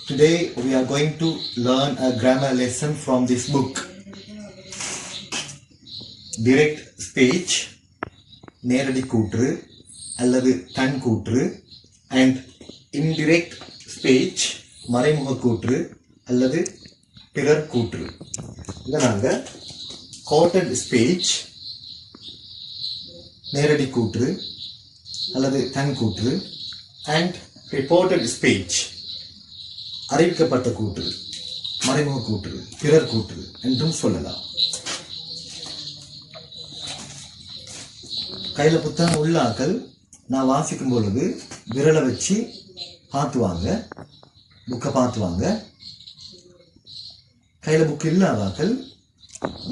Today we are going to learn a grammar lesson from this book. Direct speech, நேரடி கூற்று அல்லது தன் கூற்று, and indirect speech, மறைமுக கூற்று அல்லது பிறர் கூற்று. இதை நாங்கள் quoted speech, நேரடி கூற்று அல்லது தன் கூற்று, and reported speech, அறிவிக்கப்பட்ட கூற்று, மறைமுக கூற்று, பிறர் கூற்று என்றும் சொல்லலாம். கையில் புத்தகம் உள்ளாக்கள் நான் வாசிக்கும் பொழுது விரலை வச்சு பார்த்துவாங்க, புக்கை பார்த்துவாங்க. கையில் புக்கு இல்லாதாக்கள்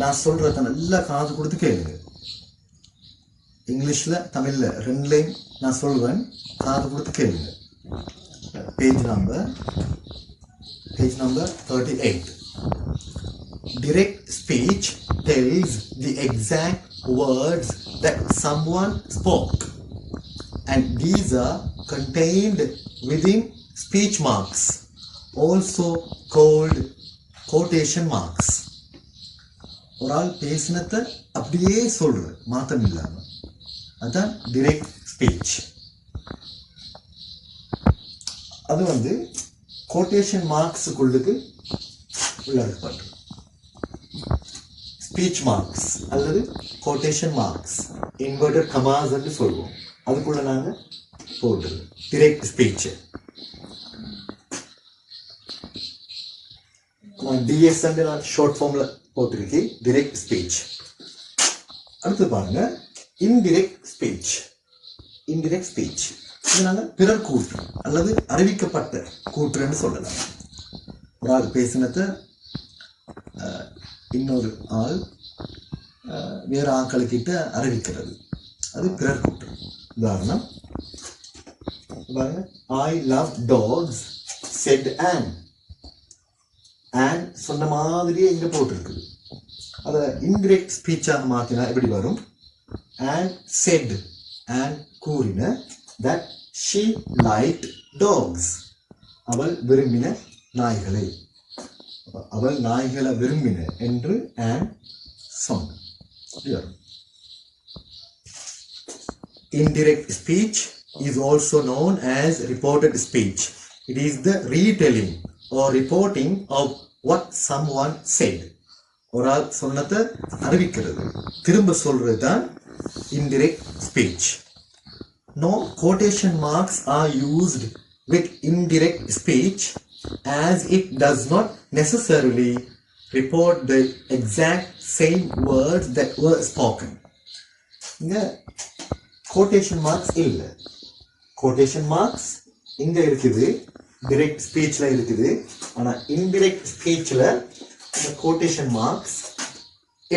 நான் சொல்றத நல்லா காது கொடுத்து கேளுங்க. இங்கிலீஷில் தமிழில் ரெண்டுலையும் நான் சொல்வேன், காது கொடுத்து கேளுங்க. Page number 38. Direct speech tells the exact words that someone spoke, and these are contained within speech marks, also called quotation marks. ஒரு ஆள் பேசினத்தை அப்படியே சொல்ற, மாற்றம் இல்லாம, அதுதான் direct speech. அது கோட்டேஷன் மார்க்ஸுக்குள்ளுக்கு உள்ளடக்கப்பட்டு ஸ்பீச் மார்க்ஸ் அல்லது கோட்டேஷன் மார்க்ஸ், இன்வெர்டட் கமாஸ் என்று சொல்லுவோம். அதுக்குள்ள நாங்கள் போடுறது டிரெக்ட் ஸ்பீச். நான் டிஎஸ் நான் ஷார்ட் ஃபார்ம்ல போட்டிருக்கேன், டிரெக்ட் ஸ்பீச். அடுத்து பாருங்க, இன்டிரெக்ட் ஸ்பீச். இன்டிரெக்ட் ஸ்பீச் இது நாங்கள் பிறர் கூற்று அல்லது அறிவிக்கப்பட்ட கூற்றுன்னு சொல்லலாம். ஒரு ஆள் பேசினத்தை இன்னொரு ஆள் வேறு ஆட்களுக்கிட்ட அறிவிக்கிறது, அது பிறர் கூற்று. உதாரணம் பாருங்க, I love tax set on. On சொன்ன மாதிரியே இங்க போட்டிருக்குது. அதை இன்டிரெக்ட் ஸ்பீச்சாக மாற்றினா எப்படி வரும்? ஆன் செட், ஆன் கூறின that she liked dogs. அவள் விரும்பின நாய்களை, அவள் நாய்களை விரும்பின என்று ஆன் சொன்னார். Indirect speech is also known as reported speech. It is the retelling or reporting of what someone said. ஒரு ஆள் சொன்னதை அறிவிக்கிறது, திரும்ப சொல்றது தான் indirect speech. No quotation marks are used with indirect speech, as it does not necessarily report the exact same words that were spoken. இங்க quotation marks இல்லை. quotation marks இங்க இருக்குது, direct speechல இருக்குது. ஆனா indirect speechல இந்த quotation marks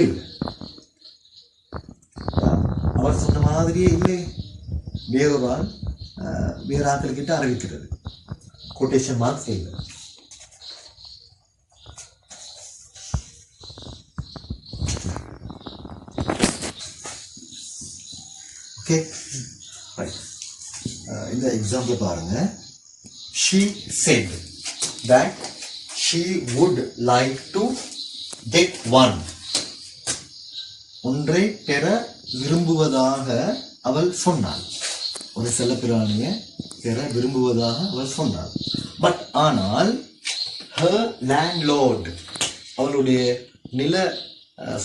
இல்லை. அவர் சொன்ன மாதிரியே இல்லை, வேறொரு ஆள் வேறு ஆட்கள் கிட்ட அறிவிக்கிறது, கோட்டேஷன் மார்க்ஸ் இல்லை. Okay, right. இந்த எக்ஸாம்பிள் பாருங்க. she said that she would like to get one. ஒன்றை பெற விரும்புவதாக அவள் சொன்னாள். ஒரு செல்லப்பிராணியை பெற விரும்புவதாக அவள் சொன்னாள். பட் ஆனால் her landlord, அவளுடைய நில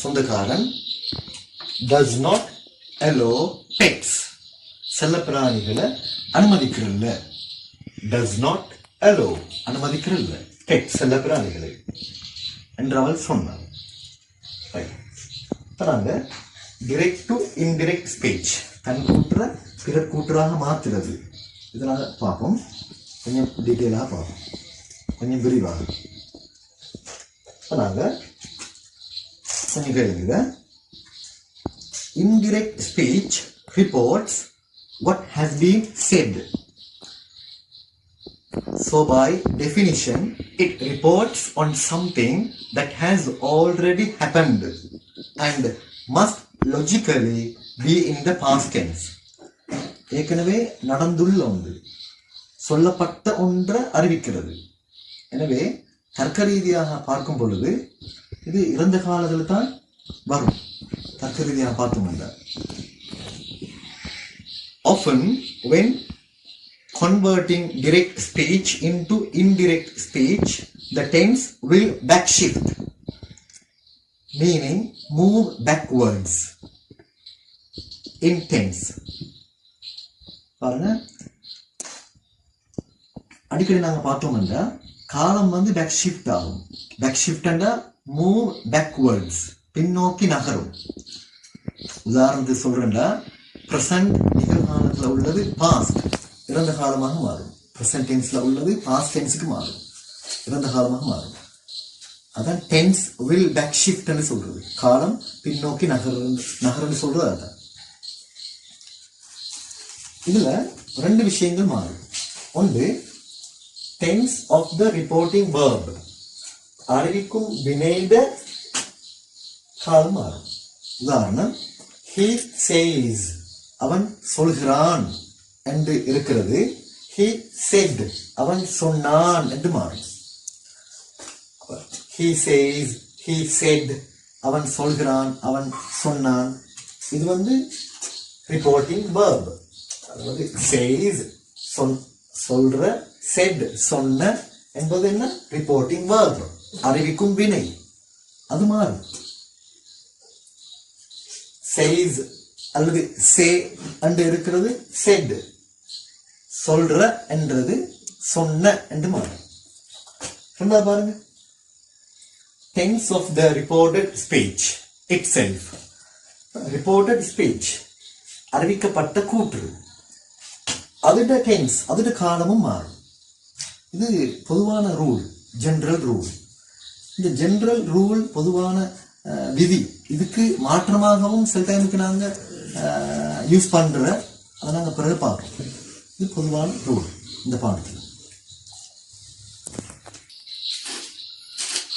சொந்தக்காரன், does not allow pets, செல்லப்பிராணிகளை அனுமதிக்கிறல்ல. does not allow, அனுமதிக்கிறல்ல pets, செல்லப்பிராணிகளை என்று அவள் சொன்னாள். டிரெக்ட் டு இன்டிரெக்ட் ஸ்பீச், தன் கூற்ற பிறர் கூற்றாக மாற்றுறது. இதனால பார்ப்போம், கொஞ்சம் டீட்டெயிலாக பார்ப்போம், கொஞ்சம் விரிவாக. நாங்கள் கொஞ்சம் கேளுங்க. Indirect speech reports what has been said. So by definition, it reports on something that has already happened and must logically be in the past tense. ஏற்கனவே நடந்துள்ள ஒன்று, சொல்லப்பட்ட ஒன்றை அறிவிக்கிறது. எனவே தர்க்க ரீதியாக பார்க்கும் பொழுது இது இறந்த காலத்தில் தான் வரும். தர்க்க ரீதியாக பார்த்தோம். Often when converting direct speech into indirect speech, the tense will backshift, meaning move backwards in tense. பாருங்க, அடிக்கடி நாங்க பார்த்தோம்னா காலம் வந்து பேக் ஷிஃப்ட் ஆகும். பேக் ஷிஃப்ட்னா மூவ் பேக்வர்ட்ஸ், பின்னோக்கி நகரும். உதாரணத்துக்கு சொல்றேன்டா, பிரசன்ட் நிகழ்காலத்துல உள்ளது பாஸ்ட் இறந்த காலமாக மாறும். பிரசன்ட் டென்ஸ்ல உள்ளது பாஸ்ட் டென்ஸுக்கு மாறும், இறந்த காலமாக மாறும். அதான் டென்ஸ் வில் பேக் ஷிஃப்ட்னு சொல்றது. காலம் பின்னோக்கி நகருன்னு சொல்றது அதான். இதுல ரெண்டு விஷயங்கள் மாறும். ஒன்று tense of the reporting verb, அறிவிக்கும் வினைத காலம் மாறும். உதாரணம், he says, அவன் சொல்கிறான் என்று இருக்கிறது he said, அவன் சொன்னான் என்று மாறும். he says, he said, அவன் சொல்கிறான், அவன் சொன்னான். இது வந்து reporting verb. அதாவது says சொல்ற, said சொன்ன என்பது என்ன? ரிப்போர்ட்டிங் verb, அறிவிக்கும் வினை. அது மாறும். says அல்லது say என்று இருக்கிறது said, சொல்ற என்றது சொன்ன என்று மாறும். ரெண்டாவது பாருங்க, tense of the reported speech itself. reported speech அறிவிக்கப்பட்ட கூற்று, அதோட டென்ஸ், அதோட காலமும் மாறும். இது பொதுவான ரூல், ஜெனரல் ரூல். இந்த ஜெனரல் ரூல், பொதுவான விதி, இதுக்கு மாற்றமாகவும் சில டைமுக்கு நாங்க யூஸ் பண்ற, அதை நாங்க பிறகு பார்ப்போம். இது பொதுவான ரூல் இந்த பாடத்தில்.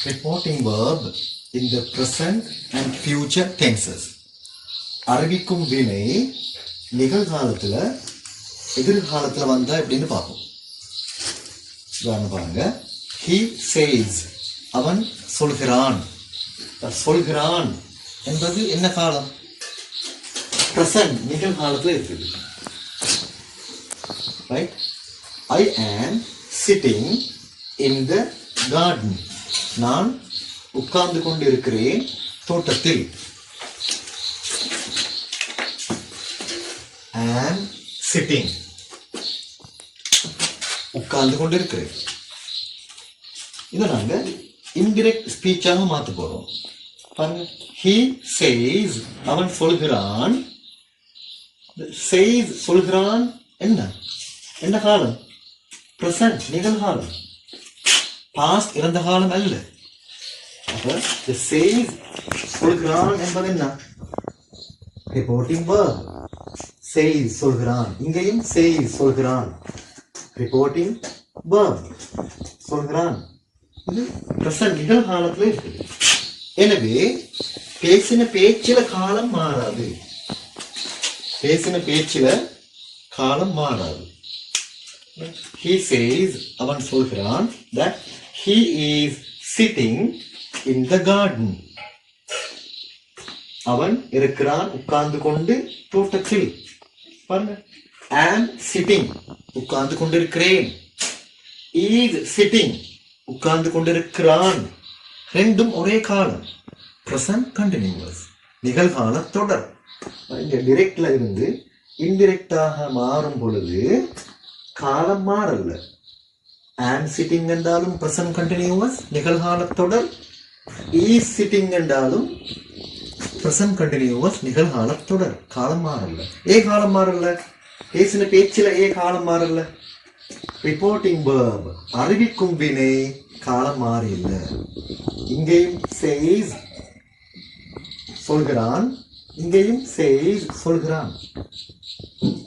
Reporting verb in the present and future tenses. அறிவிக்கும் வினை நிகழ்காலத்துல எதிர்காலத்துல வந்தா எப்படின்னு பார்ப்போம். பாருங்க, he says, அவன் சொல்கிறான். சொல்கிறான் என்பது என்ன காலம்? பிரசன்ட், நிகழ்காலத்துல இருக்குது. Right? I am sitting in the garden. நான் உட்கார்ந்து கொண்டு இருக்கிறேன் தோட்டத்தில். am sitting, உட்கார்ந்து கொண்டு இருக்கிறேன். இதை நாங்க இன்டிரெக்ட் ஸ்பீச்சாக மாத்த போறோம். பாருங்க, he says, அவன் சொல்கிறான். says சொல்கிறான் என்ன? என்ன காலம்? பிரசன்ட், நிகழ்காலம். பாஸ்ட், இறந்த காலம் அல்ல. அப்ப says சொல்கிறான் என்பது என்ன? Reporting verb. says சொல்கிறான், இங்கேயும் says சொல்கிறான், ரிப்போர்ட்டிங் verb. சொல்கிறான், இது பிரசன்ட், நிகழ்காலத்துல இருக்கு. எனவே பேசின பேச்சில காலம் மாறாது. பேசின பேச்சில காலம் மாறாது. he says, அவன் சொல்கிறான், that he is sitting in the garden. அவன் இருக்கிறான் உட்கார்ந்து கொண்டு தோட்டத்தில். பாருங்க, am sitting, உட்கார்ந்து கொண்டிருக்கிறேன். is sitting, உட்கார்ந்து கொண்டிருக்கிறான். ரெண்டும் ஒரே காலம், பிரசன்ட் கண்டினியூஸ், நிகழ்கால தொடர். இங்க டிரெக்ட்ல இருந்து இன்டிரெக்டாக மாறும் பொழுது காலம் மாறல்ல. am sitting என்றாலும் பிரசன்ட் கண்டினியூஸ், நிகழ்கால தொடர். is sitting என்றாலும் பிரசன்ட் கண்டினியூஸ், நிகழ்கால தொடர். காலம் மாறல்ல. ஏன் காலம் மாறல்ல? பேசின பேச்சில ஏன் காலம் மாறல்ல? ரிப்போர்ட்டிங் verb, அறிவிக்கும் வினை காலம் மாறில்ல. இங்கேயும் says சொல்கிறான், இங்கேயும் says சொல்கிறான்.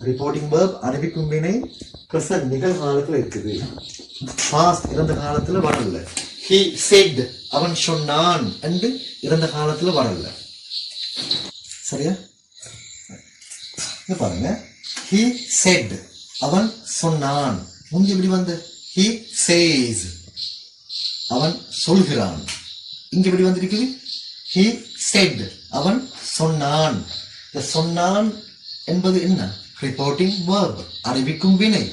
ரிப்போர்ட்டிங் verb, அறிவிக்கும் வினை பிரசன்ட், நிகழ்காலத்துல இருக்குது. பாஸ்ட், இறந்த காலத்துல வரல. he said, அவன் சொன்னான் என்று இறந்த காலத்துல வரல. சரியா? பாருங்க, he said, அவன் சொன்னான். முந்தி எப்படி வந்து he says, அவன் சொல்கிறான். இங்க எப்படி வந்திருக்குது? he said, அவன் சொன்னான். இந்த சொன்னான் என்பது என்ன? ரிப்போர்ட்டிங் verb, அறிவிக்கும் வினை.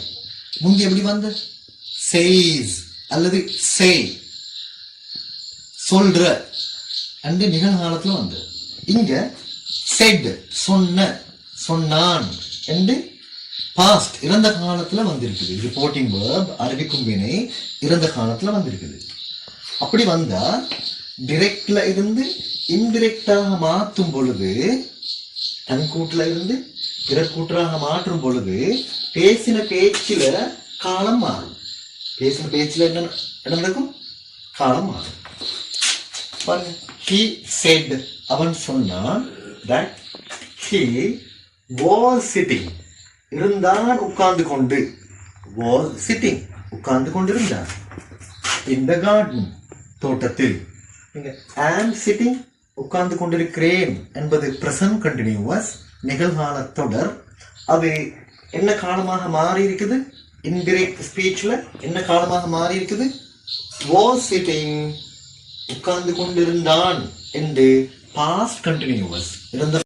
முந்தி எப்படி வந்து? says அல்லது say, சொல்ற அண்டு நிகழ்காலத்துல வந்து. இங்க said, சொன்ன, சொன்னான் என்று பாஸ்ட், இறந்த காலத்துல வந்திருக்குது. ரிப்போர்ட்டிங் verb, அறிவிக்கும் வினை இறந்த காலத்துல வந்திருக்குது. அப்படி வந்தா டிரெக்ட்ல இருந்து இன்டிரெக்டாக மாற்றும் பொழுது, தன் கூட்டுல இருந்து பிறக்கூற்றாக மாற்றும் பொழுது பேசின பேச்சில காலம் மாறும். பேசின பேச்சில என்ன நடக்கும்? காலம் மாறும். he said, அவன் சொன்னான், that he was sitting, இருந்தான் உட்கார்ந்து கொண்டு, was sitting, உட்கார்ந்து கொண்டிருந்தான், in the garden, தோட்டத்தில். am sitting, உட்கார்ந்து கொண்டிருக்கிறேன் என்பது present continuous, நிகழ்கால தொடர். அது என்ன காலமாக மாறி இருக்குது? இன்டிரெக்ட் ஸ்பீச்ல என்ன காலமாக மாறி இருக்குது? was sitting, உட்கார்ந்து கொண்டிருந்தான் என்று past continuous, இருந்த